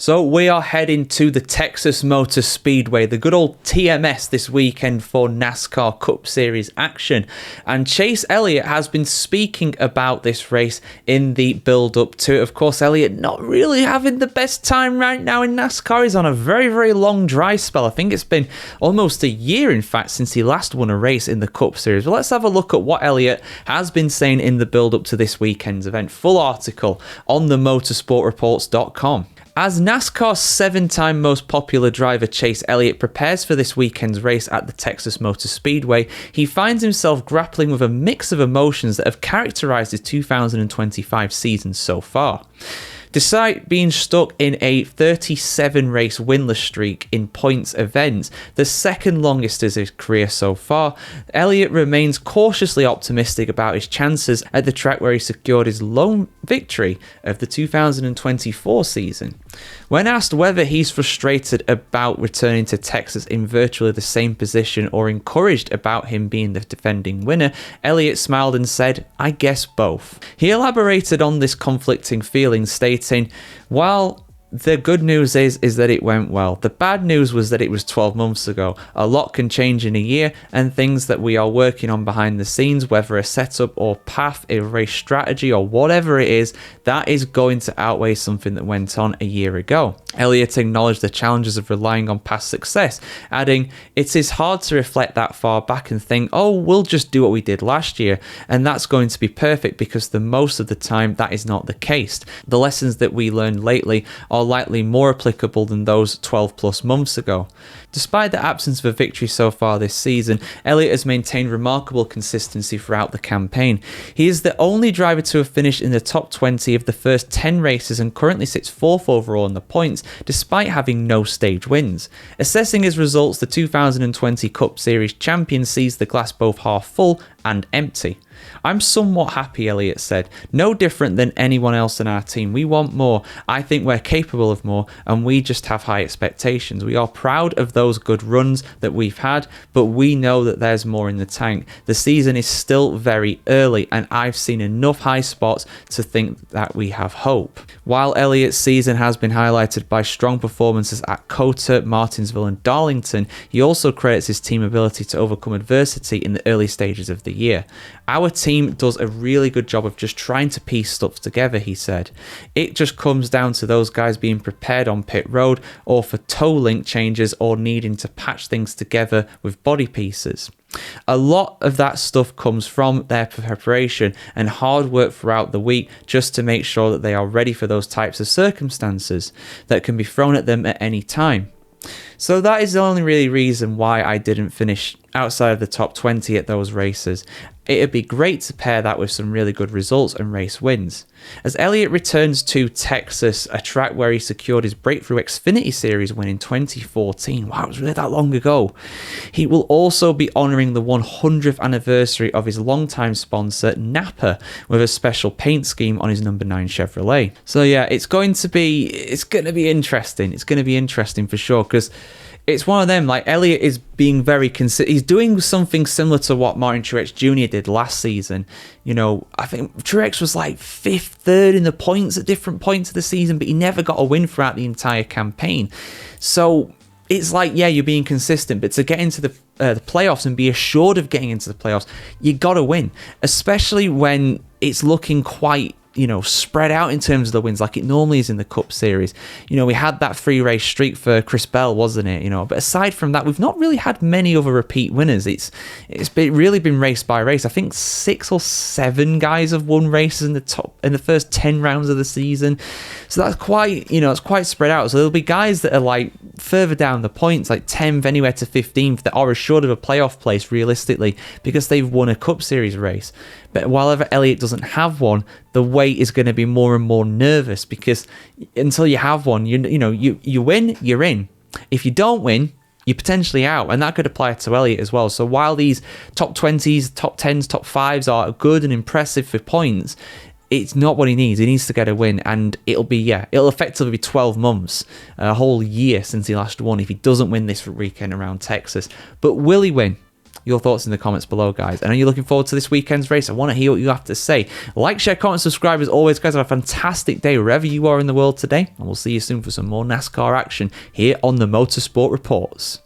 So we are heading to the Texas Motor Speedway, the good old TMS this weekend for NASCAR Cup Series action. And Chase Elliott has been speaking about this race in the build-up to it. Of course, Elliott not really having the best time right now in NASCAR. He's on a very, very long dry spell. I think it's been almost a year, in fact, since he last won a race in the Cup Series. But let's have a look at what Elliott has been saying in the build-up to this weekend's event. Full article on themotorsportreports.com. As NASCAR's 7-time most popular driver Chase Elliott prepares for this weekend's race at the Texas Motor Speedway, he finds himself grappling with a mix of emotions that have characterized his 2025 season so far. Despite being stuck in a 37-race winless streak in points events, the second longest of his career so far, Elliott remains cautiously optimistic about his chances at the track where he secured his lone victory of the 2024 season. When asked whether he's frustrated about returning to Texas in virtually the same position or encouraged about him being the defending winner, Elliott smiled and said, "I guess both." He elaborated on this conflicting feeling, stating, "While the good news is that it went well. The bad news was that it was 12 months ago. A lot can change in a year, and things that we are working on behind the scenes, whether a setup or path, a race strategy or whatever it is, that is going to outweigh something that went on a year ago." Elliott acknowledged the challenges of relying on past success, adding, "It is hard to reflect that far back and think, oh, we'll just do what we did last year, and that's going to be perfect, because the most of the time that is not the case. The lessons that we learned lately are likely more applicable than those 12 plus months ago." Despite the absence of a victory so far this season, Elliott has maintained remarkable consistency throughout the campaign. He is the only driver to have finished in the top 20 of the first 10 races and currently sits 4th overall in the points, despite having no stage wins. Assessing his results, the 2020 Cup Series champion sees the glass both half full and empty. "I'm somewhat happy," Elliott said. "No different than anyone else in our team. We want more. I think we're capable of more, and we just have high expectations. We are proud of those good runs that we've had, but we know that there's more in the tank. The season is still very early, and I've seen enough high spots to think that we have hope." While Elliott's season has been highlighted by strong performances at COTA, Martinsville and Darlington, he also credits his team ability to overcome adversity in the early stages of the year. "Our team does a really good job of just trying to piece stuff together," he said. "It just comes down to those guys being prepared on pit road or for toe link changes or needing to patch things together with body pieces. A lot of that stuff comes from their preparation and hard work throughout the week just to make sure that they are ready for those types of circumstances that can be thrown at them at any time. So that is the only really reason why I didn't finish outside of the top 20 at those races. It'd be great to pair that with some really good results and race wins." As Elliott returns to Texas, a track where he secured his breakthrough Xfinity Series win in 2014, wow, it was really that long ago, he will also be honouring the 100th anniversary of his longtime sponsor, Napa, with a special paint scheme on his number 9 Chevrolet. So yeah, it's going to be interesting. It's going to be interesting for sure, because it's one of them, like, Elliott is being very he's doing something similar to what Martin Truex Jr. did last season. You know, I think Truex was like 5th, 3rd in the points at different points of the season, but he never got a win throughout the entire campaign. So it's like, yeah, you're being consistent, but to get into the playoffs and be assured of getting into the playoffs, you got to win, especially when it's looking quite, you know, spread out in terms of the wins like it normally is in the Cup Series. You know, we had that 3-race streak for Chris Bell, wasn't it? You know, but aside from that, we've not really had many other repeat winners. It's really been race by race. I think 6 or 7 guys have won races in the first 10 rounds of the season. So that's quite, you know, it's quite spread out. So there'll be guys that are like further down the points, like 10th anywhere to 15th, that are assured of a playoff place realistically because they've won a Cup Series race. But while Elliott doesn't have one, the weight is going to be more and more nervous, because until you have one, you win, you're in. If you don't win, you're potentially out, and that could apply to Elliott as well. So while these top 20s, top 10s, top 5s are good and impressive for points, it's not what he needs. He needs to get a win, and it'll effectively be 12 months, a whole year since he last won if he doesn't win this weekend around Texas. But will he win? your thoughts in the comments below, guys. And are you looking forward to this weekend's race? I want to hear what you have to say. Like, share, comment, subscribe. As always, guys, have a fantastic day wherever you are in the world today. And we'll see you soon for some more NASCAR action here on the Motorsport Reports.